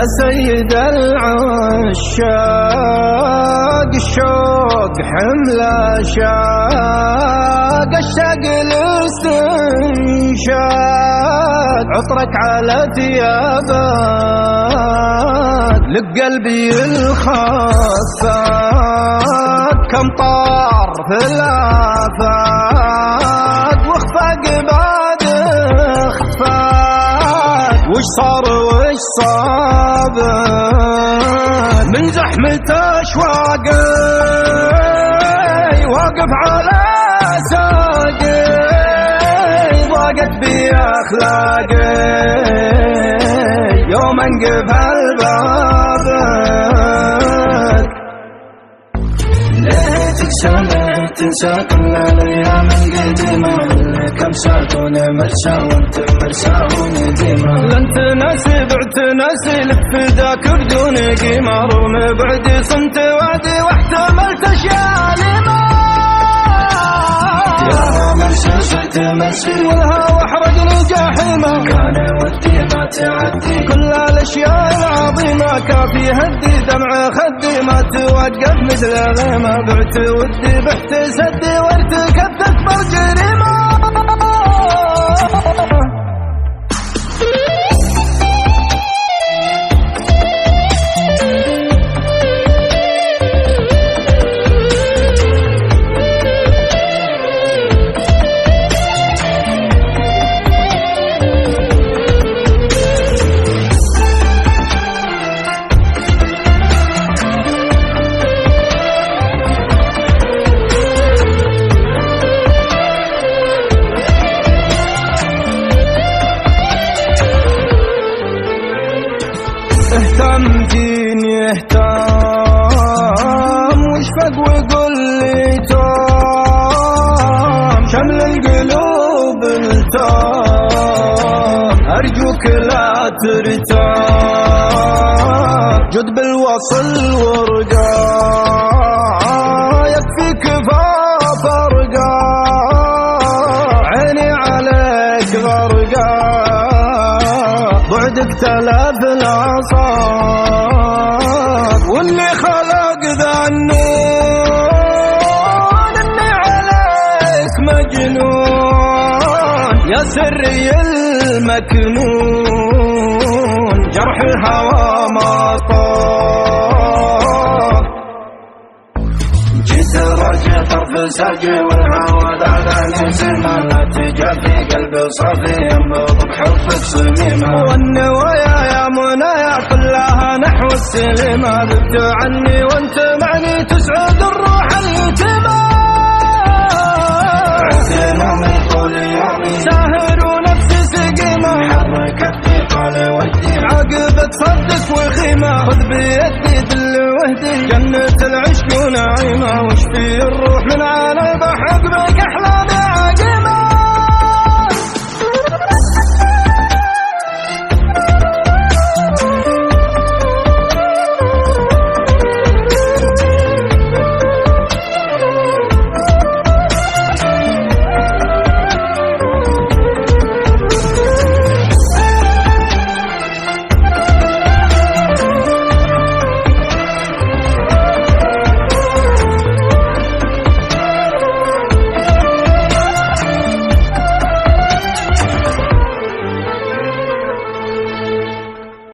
يا سيد العشاق الشوق حمل شاق اشتاق الاستنشاق عطرك على ثيابك لقلبي الخفاق كم طار في الآفاق واخفاق بعد اخفاق وش صار وش صابك من زحمة أشواقي واقف على ساقي ضاقت بي أخلاقي يوم انقفل بابك ليتك سمعت تنسى كل الأيام القديمة كم ساعتوني مرسى وانت مرسى ونديمة لن تنسي بعت ناسي لفداك بدون قيمة رغم بعدي صمت وعدي واحتملت أشياء لما يا مرسى صرت مرسي والهوى حرقني جحيمة كان ودي ما تعدي كل الأشياء العظيمة كافي هدي دمع خدي ما توقف مثل غيمة بعت ودي بحت سدي وارتكبت أكبر جريمة اهتم جيني اهتم واشفق وقل لي توم شمل القلوب التام ارجوك لا ترتاب جد بالوصل ورقا يكفيك فاف ارقا عيني عليك غرقا بعدك تلف العصاب واللي خلق ذا النون اني عليك مجنون يا سري المكنون جرح الهوى ما طاب جيت راجع طرف ساقي والهوى دعاني سلمى لا تجافي قلبي صافي ينبض بحبك صميمة والنوايا يا منايا كلها نحو السلمة ذبت عني وانت معني تسعد الروح اليتيمة عزينا من طول يومي ساهر ونفسي سقيمة حركت في طال ودي عاقبة صدق وخيمة خذ بيدي دل وهدي جنة العشق ونعيمة وش في الروح من عالي بحق بك أحلامي